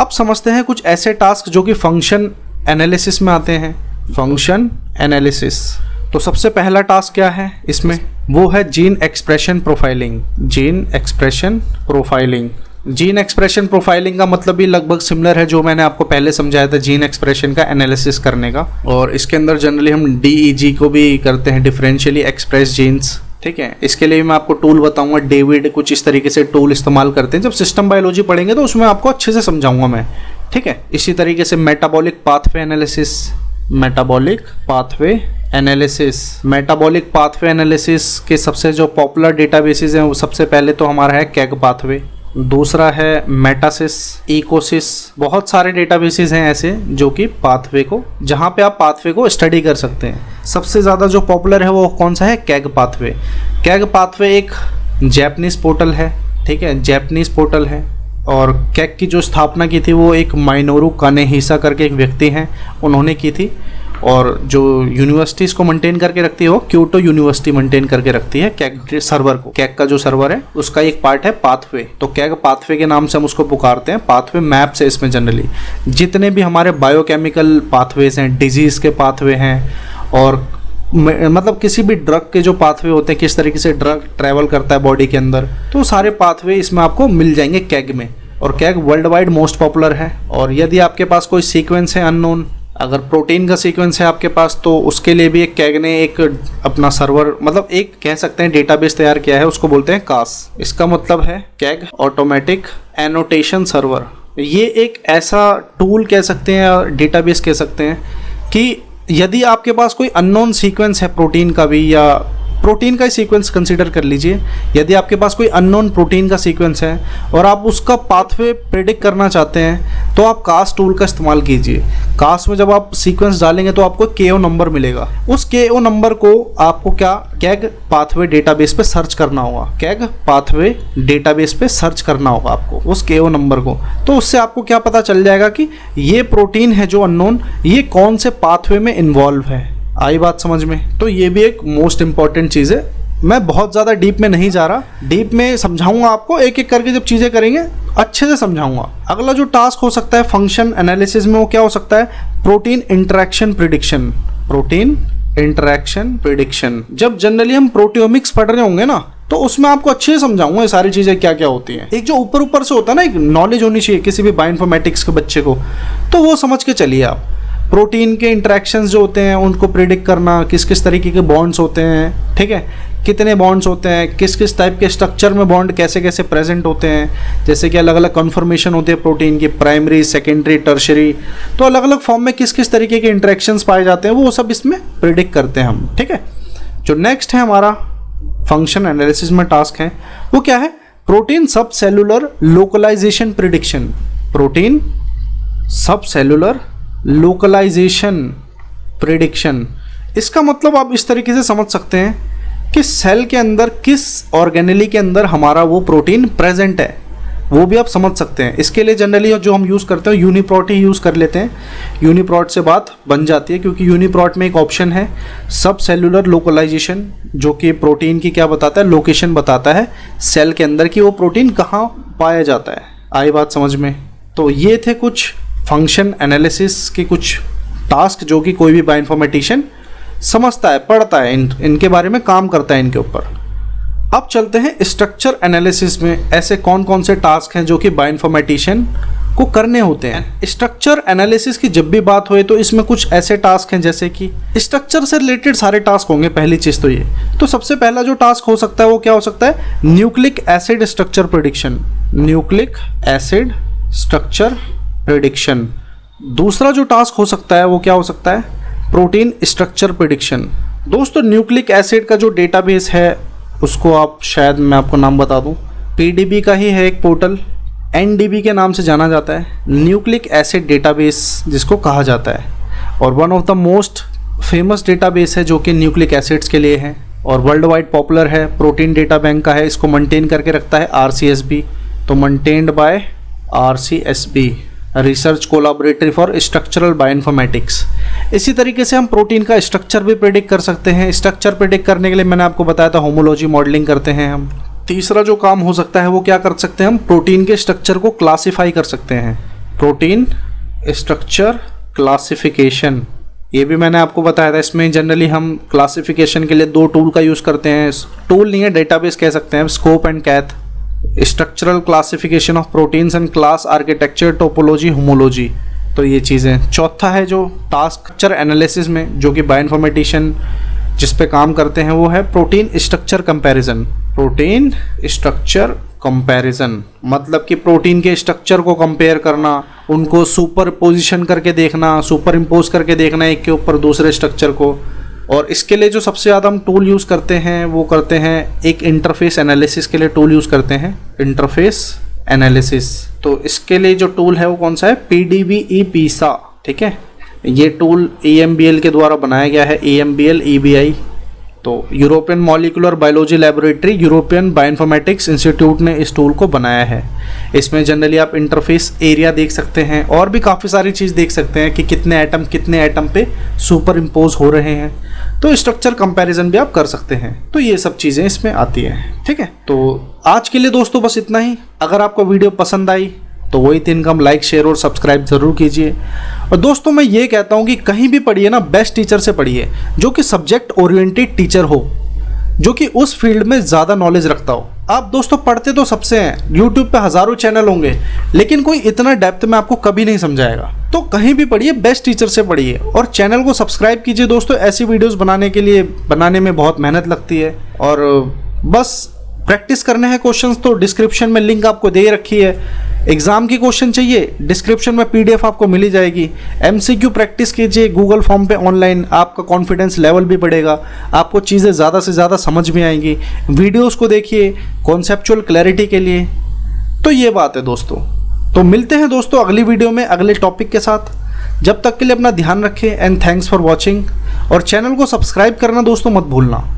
अब समझते हैं कुछ ऐसे टास्क जो कि फंक्शन एनालिसिस में आते हैं। फंक्शन एनालिसिस, तो सबसे पहला टास्क क्या है इसमें, वो है gene expression profiling. Gene expression profiling, gene expression profiling का मतलब भी लगभग सिमिलर है जो मैंने आपको पहले समझाया था जीन एक्सप्रेशन का एनालिसिस करने का। और इसके अंदर जनरली हम DEG को भी करते हैं, डिफरेंशियली एक्सप्रेस जीन्स। ठीक है, इसके लिए मैं आपको टूल बताऊंगा, डेविड कुछ इस तरीके से टूल इस्तेमाल करते हैं। जब सिस्टम बायोलॉजी पढ़ेंगे तो उसमें आपको अच्छे से समझाऊंगा मैं। ठीक है, इसी तरीके से metabolic pathway analysis, metabolic pathway analysis. Metabolic pathway analysis के सबसे जो पॉपुलर डेटाबेसेस हैं वो सबसे पहले तो हमारा है कैग पाथवे, दूसरा है मेटासिस, इकोसिस। बहुत सारे डेटाबेसेस हैं ऐसे जो कि पाथवे को, जहाँ पे आप पाथवे को स्टडी कर सकते हैं। सबसे ज़्यादा जो पॉपुलर है वो कौन सा है, कैग पाथवे। कैग पाथवे एक जैपनीज पोर्टल है। ठीक है, जैपनीज पोर्टल है। और कैग की जो स्थापना की थी वो एक माइनोरू कानेहिसा करके एक व्यक्ति हैं, उन्होंने की थी। और जो यूनिवर्सिटीज़ को मेंटेन करके रखती है वो क्योटो यूनिवर्सिटी मेंटेन करके रखती है कैग सर्वर को। कैग का जो सर्वर है उसका एक पार्ट है पाथवे, तो कैग पाथवे के नाम से हम उसको पुकारते हैं। पाथवे मैप्स है इसमें जनरली जितने भी हमारे बायोकेमिकल पाथवेज हैं, डिजीज़ के पाथवे हैं, और मतलब किसी भी ड्रग के जो पाथवे होते हैं, किस तरीके से ड्रग ट्रैवल करता है बॉडी के अंदर, तो सारे पाथवे इसमें आपको मिल जाएंगे कैग में। और CAG world wide most popular है। और यदि आपके पास कोई सीक्वेंस है अननोन, अगर प्रोटीन का सीक्वेंस है आपके पास, तो उसके लिए भी एक कैग ने एक अपना सर्वर, मतलब एक कह सकते हैं डेटाबेस तैयार किया है, उसको बोलते हैं कास। इसका मतलब है कैग ऑटोमेटिक एनोटेशन सर्वर। ये एक ऐसा टूल कह सकते हैं, डेटाबेस कह सकते हैं कि यदि आपके पास कोई अननोन सीक्वेंस है प्रोटीन का भी, या प्रोटीन का ही सीक्वेंस कंसीडर कर लीजिए, यदि आपके पास कोई अननोन प्रोटीन का सीक्वेंस है और आप उसका पाथवे प्रेडिक्ट करना चाहते हैं, तो आप कास टूल का इस्तेमाल कीजिए। कास में जब आप सीक्वेंस डालेंगे तो आपको KO नंबर मिलेगा। उस KO नंबर को आपको क्या कैग पाथवे डेटाबेस पे सर्च करना होगा। कैग पाथवे डेटाबेस पे सर्च करना होगा आपको उस KO नंबर को। तो उससे आपको क्या पता चल जाएगा कि ये प्रोटीन है जो अननोन, ये कौन से पाथवे में इन्वॉल्व है। आई बात समझ में? तो ये भी एक मोस्ट इंपॉर्टेंट चीज़ है। मैं बहुत ज़्यादा डीप में नहीं जा रहा, डीप में समझाऊंगा आपको, एक एक करके जब चीज़ें करेंगे अच्छे से समझाऊंगा। अगला जो टास्क हो सकता है फंक्शन एनालिसिस में, वो क्या हो सकता है, protein interaction prediction. Protein interaction prediction, जब जनरली हम प्रोटियोमिक्स पढ़ रहे होंगे ना, तो उसमें आपको अच्छे से समझाऊंगा ये सारी चीज़ें क्या क्या होती हैं। एक जो ऊपर ऊपर से होता है ना, एक नॉलेज होनी चाहिए किसी भी बायोइन्फॉर्मेटिक्स के बच्चे को, तो वो समझ के चलिए आप। प्रोटीन के इंटरेक्शंस जो होते हैं उनको प्रिडिक्ट करना, किस किस तरीके के बॉन्ड्स होते हैं, ठीक है, कितने बॉन्ड्स होते हैं, किस किस टाइप के स्ट्रक्चर में बॉन्ड कैसे कैसे प्रेजेंट होते हैं, जैसे कि अलग अलग कन्फर्मेशन होती है प्रोटीन की, प्राइमरी, सेकेंडरी, टर्शरी, तो अलग अलग फॉर्म में किस किस तरीके के इंटरेक्शंस पाए जाते हैं वो सब इसमें प्रिडिक्ट करते हैं हम। ठीक है, जो नेक्स्ट है हमारा फंक्शन एनालिसिस में टास्क है वो क्या है, प्रोटीन सब सेलुलर लोकलाइजेशन प्रिडिक्शन। प्रोटीन सब सेलुलर लोकलाइजेशन प्रिडिक्शन, इसका मतलब आप इस तरीके से समझ सकते हैं कि सेल के अंदर किस ऑर्गेनेली के अंदर हमारा वो प्रोटीन प्रेजेंट है, वो भी आप समझ सकते हैं। इसके लिए जनरली जो हम यूज़ करते हैं यूनिप्रोट ही यूज़ कर लेते हैं। यूनिप्रोट से बात बन जाती है क्योंकि यूनिप्रोट में एक ऑप्शन है सब सेलुलर लोकलाइजेशन, जो कि प्रोटीन की क्या बताता है, लोकेशन बताता है सेल के अंदर कि वो प्रोटीन कहाँ पाया जाता है। आई बात समझ में? तो ये थे कुछ फंक्शन एनालिसिस के कुछ टास्क जो कि कोई भी बायोइन्फॉर्मेटिशियन समझता है, पढ़ता है, इनके बारे में काम करता है इनके ऊपर। अब चलते हैं स्ट्रक्चर एनालिसिस में ऐसे कौन कौन से टास्क हैं जो कि बायोइन्फॉर्मेटिशियन को करने होते हैं। स्ट्रक्चर एनालिसिस की जब भी बात होए तो इसमें कुछ ऐसे टास्क हैं जैसे कि स्ट्रक्चर से रिलेटेड सारे टास्क होंगे। पहली चीज़ तो ये, तो सबसे पहला जो टास्क हो सकता है वो क्या हो सकता है, nucleic acid structure prediction. Nucleic acid structure prediction. दूसरा जो टास्क हो सकता है वो क्या हो सकता है, प्रोटीन स्ट्रक्चर प्रेडिक्शन। दोस्तों न्यूक्लिक एसिड का जो डेटाबेस है उसको आप शायद मैं आपको नाम बता दूं, PDB का ही है एक पोर्टल, NDB के नाम से जाना जाता है, न्यूक्लिक एसिड डेटाबेस जिसको कहा जाता है, और one of the most famous database है जो कि न्यूक्लिक एसिड्स के लिए है और वर्ल्ड वाइड पॉपुलर है। प्रोटीन डेटा बैंक का है, इसको मेंटेन करके रखता है RCSB, तो maintained by RCSB, research collaboratory for structural bioinformatics. इसी तरीके से हम प्रोटीन का स्ट्रक्चर भी प्रेडिक्ट कर सकते हैं। स्ट्रक्चर प्रेडिक्ट करने के लिए मैंने आपको बताया था होमोलॉजी मॉडलिंग करते हैं हम। तीसरा जो काम हो सकता है वो क्या कर सकते हैं, हम प्रोटीन के स्ट्रक्चर को क्लासीफाई कर सकते हैं। प्रोटीन स्ट्रक्चर क्लासिफिकेशन, ये भी मैंने आपको बताया था। इसमें जनरली हम क्लासिफिकेशन के लिए 2 टूल का यूज़ करते हैं, टूल नहीं है डेटाबेस कह सकते हैं, स्कोप एंड कैथ। Structural classification of proteins and class architecture topology homology, तो ये चीज़ें। चौथा है जो टास्क स्ट्रक्चर एनालिसिस में जो कि बायोइन्फॉर्मेटिशियन जिस पे काम करते हैं वो है protein structure comparison. Protein structure comparison मतलब कि प्रोटीन के स्ट्रक्चर को कंपेयर करना, उनको सुपर पोजिशन करके देखना, सुपर इम्पोज करके देखना एक के ऊपर दूसरे स्ट्रक्चर को। और इसके लिए जो सबसे ज़्यादा हम टूल यूज़ करते हैं वो करते हैं एक इंटरफेस एनालिसिस के लिए टूल यूज़ करते हैं, इंटरफेस एनालिसिस। तो इसके लिए जो टूल है वो कौन सा है, PDB PISA, ठीक है। ये टूल EMBL के द्वारा बनाया गया है, EMBL EBI। तो European molecular biology laboratory, European bioinformatics institute ने इस टूल को बनाया है। इसमें जनरली आप इंटरफेस एरिया देख सकते हैं और भी काफ़ी सारी चीज़ देख सकते हैं कि कितने एटम पे सुपर इम्पोज हो रहे हैं। तो स्ट्रक्चर कंपैरिजन भी आप कर सकते हैं। तो ये सब चीज़ें इसमें आती हैं, ठीक है। तो आज के लिए दोस्तों बस इतना ही। अगर आपको वीडियो पसंद आई तो वही 3 कम लाइक शेयर और सब्सक्राइब ज़रूर कीजिए। और दोस्तों मैं ये कहता हूँ कि कहीं भी पढ़िए ना, बेस्ट टीचर से पढ़िए जो कि सब्जेक्ट ओरिएंटेड टीचर हो, जो कि उस फील्ड में ज़्यादा नॉलेज रखता हो। आप दोस्तों पढ़ते तो सबसे हैं, यूट्यूब पे हज़ारों चैनल होंगे, लेकिन कोई इतना डेप्थ में आपको कभी नहीं समझाएगा। तो कहीं भी पढ़िए, बेस्ट टीचर से पढ़िए और चैनल को सब्सक्राइब कीजिए दोस्तों। ऐसी वीडियोज़ बनाने में बहुत मेहनत लगती है। और बस प्रैक्टिस करने हैं क्वेश्चंस तो डिस्क्रिप्शन में लिंक आपको दे रखी है। एग्ज़ाम की क्वेश्चन चाहिए, डिस्क्रिप्शन में PDF आपको मिली जाएगी। MCQ प्रैक्टिस कीजिए गूगल फॉर्म पे ऑनलाइन, आपका कॉन्फिडेंस लेवल भी बढ़ेगा, आपको चीज़ें ज़्यादा से ज़्यादा समझ में आएंगी। वीडियोस को देखिए कॉन्सेप्चुअल क्लैरिटी के लिए। तो ये बात है दोस्तों। तो मिलते हैं दोस्तों अगली वीडियो में अगले टॉपिक के साथ। जब तक के लिए अपना ध्यान रखें एंड थैंक्स फॉर वॉचिंग। और चैनल को सब्सक्राइब करना दोस्तों मत भूलना।